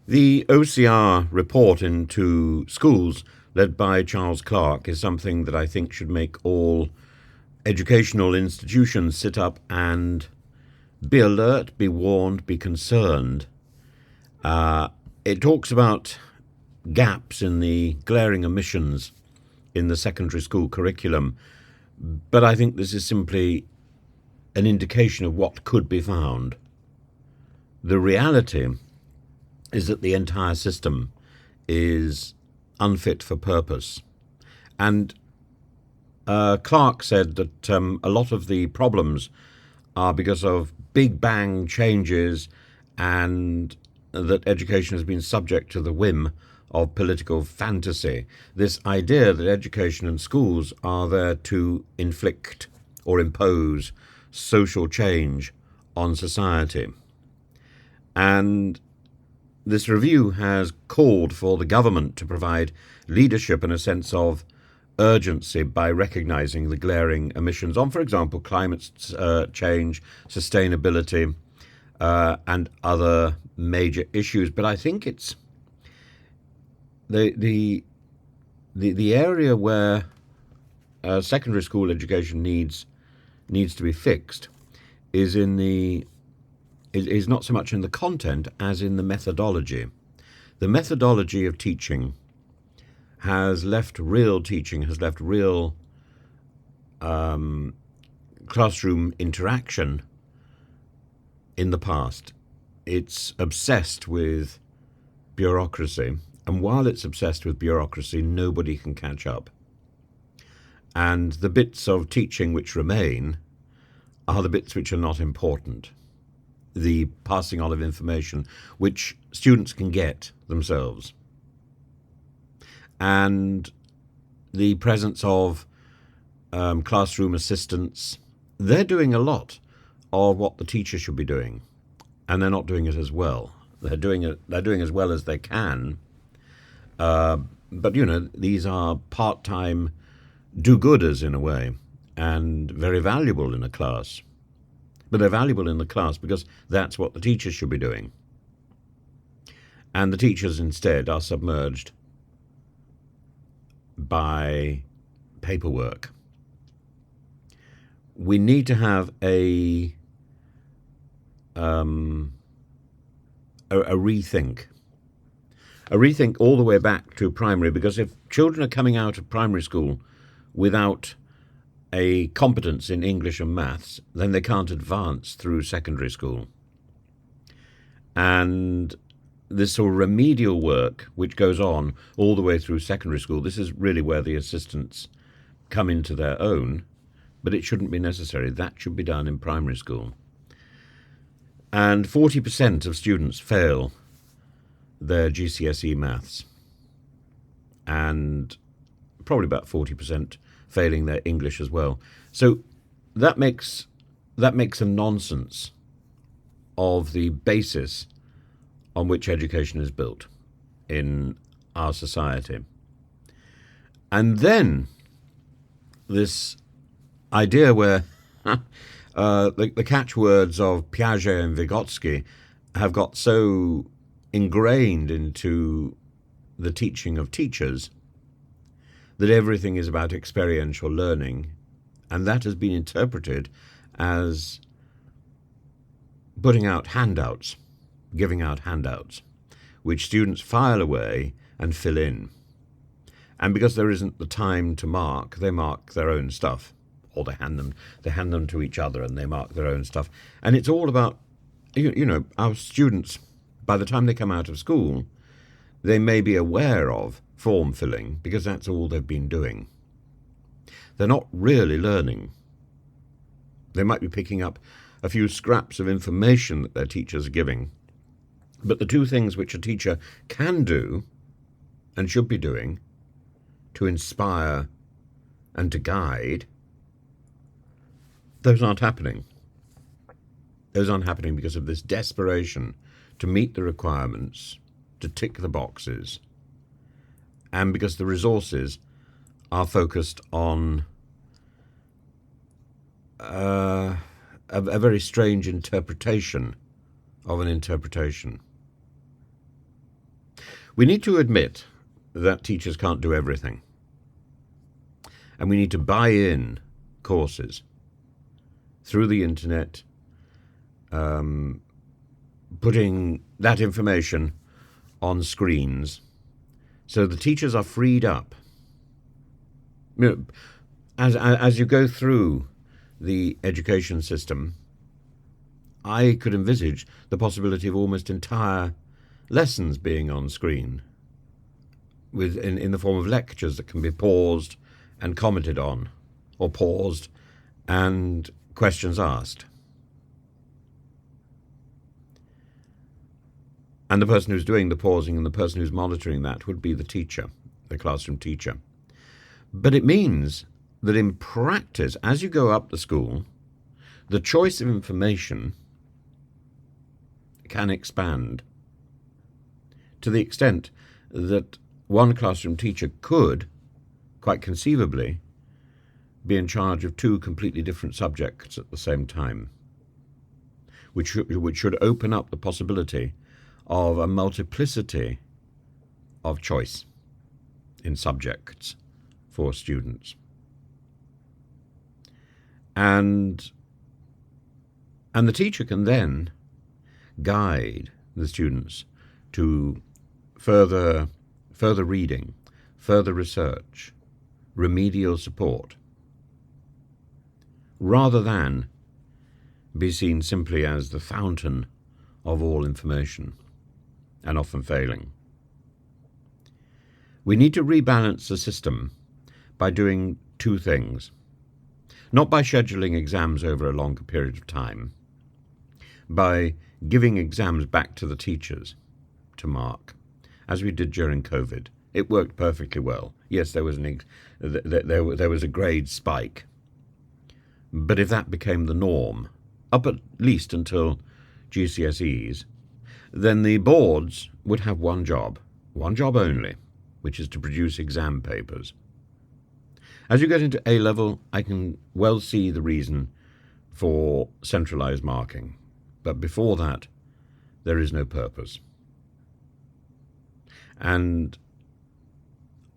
The OCR report into schools, led by Charles Clarke, is something that I think should make all educational institutions sit up and be alert, be warned, be concerned. It talks about gaps in the glaring omissions in the secondary school curriculum, but I think this is simply an indication of what could be found. The reality is that the entire system is unfit for purpose. And Clarke said that a lot of the problems are because of big bang changes, and that education has been subject to the whim of political fantasy. This idea that education and schools are there to inflict or impose social change on society. And this review has called for the government to provide leadership and a sense of urgency by recognising the glaring omissions on, for example, climate change, sustainability, and other major issues. But I think it's the area where secondary school education needs to be fixed is not so much in the content as in the methodology. The methodology of teaching has left real classroom interaction in the past. It's obsessed with bureaucracy, and while it's obsessed with bureaucracy, nobody can catch up. And the bits of teaching which remain are the bits which are not important. The passing on of information which students can get themselves. And the presence of classroom assistants. They're doing a lot of what the teacher should be doing, and they're not doing it as well. They're doing as well as they can, but these are part-time do-gooders in a way, and very valuable in a class. But they're valuable in the class because that's what the teachers should be doing. And the teachers instead are submerged by paperwork. We need to have a rethink all the way back to primary, because if children are coming out of primary school without a competence in English and maths, then they can't advance through secondary school. And this sort of remedial work, which goes on all the way through secondary school, this is really where the assistants come into their own, but it shouldn't be necessary. That should be done in primary school. And 40% of students fail their GCSE maths, and probably about 40% failing their English as well. So that makes a nonsense of the basis on which education is built in our society. And then this idea where the catchwords of Piaget and Vygotsky have got so ingrained into the teaching of teachers that everything is about experiential learning, and that has been interpreted as putting out handouts, giving out handouts, which students file away and fill in. And because there isn't the time to mark, they mark their own stuff, or they hand them to each other and they mark their own stuff. And it's all about, our students, by the time they come out of school, they may be aware of form filling because that's all they've been doing. They're not really learning. They might be picking up a few scraps of information that their teachers are giving. But the two things which a teacher can do and should be doing to inspire and to guide, those aren't happening. Those aren't happening because of this desperation to meet the requirements, to tick the boxes, and because the resources are focused on a very strange interpretation of an interpretation. We need to admit that teachers can't do everything. And we need to buy in courses through the internet, putting that information on screens so the teachers are freed up. As you go through the education system, I could envisage the possibility of almost entire lessons being on screen, in the form of lectures that can be paused and commented on, or paused and questions asked. And the person who's doing the pausing and the person who's monitoring that would be the teacher, the classroom teacher. But it means that in practice, as you go up the school, the choice of information can expand to the extent that one classroom teacher could, quite conceivably, be in charge of two completely different subjects at the same time, which should open up the possibility of a multiplicity of choice in subjects for students. And the teacher can then guide the students to further reading, further research, remedial support, rather than be seen simply as the fountain of all information, and often failing. We need to rebalance the system by doing two things. Not by scheduling exams over a longer period of time, by giving exams back to the teachers to mark, as we did during COVID. It worked perfectly well. Yes, there was a grade spike, but if that became the norm, up at least until GCSEs, then the boards would have one job only, which is to produce exam papers. As you get into A-level, I can well see the reason for centralised marking, but before that, there is no purpose. And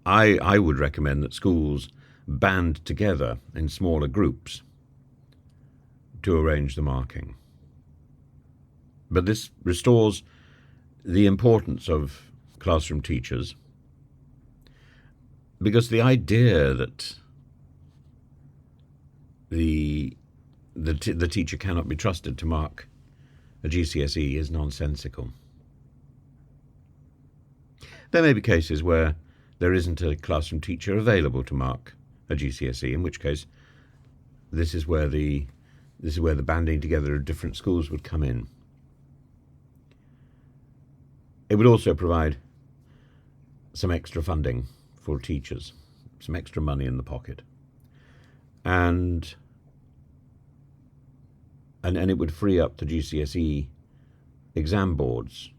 I would recommend that schools band together in smaller groups to arrange the marking. But this restores the importance of classroom teachers, because the idea that the teacher cannot be trusted to mark a GCSE is nonsensical. There may be cases where there isn't a classroom teacher available to mark a GCSE, in which case this is where the banding together of different schools would come in. It would also provide some extra funding for teachers, some extra money in the pocket, and it would free up the GCSE exam boards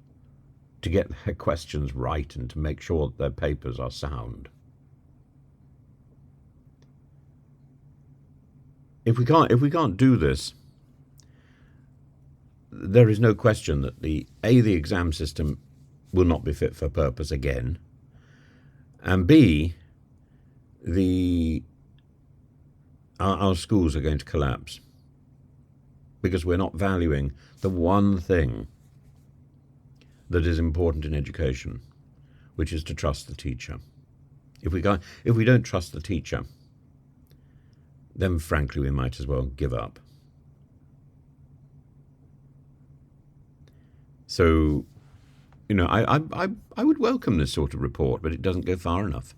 to get their questions right and to make sure that their papers are sound. If we can't do this, there is no question that the exam system will not be fit for purpose again, and B, our schools are going to collapse, because we're not valuing the one thing that is important in education, which is to trust the teacher. If we don't trust the teacher, then frankly we might as well give up. So, I would welcome this sort of report, but it doesn't go far enough.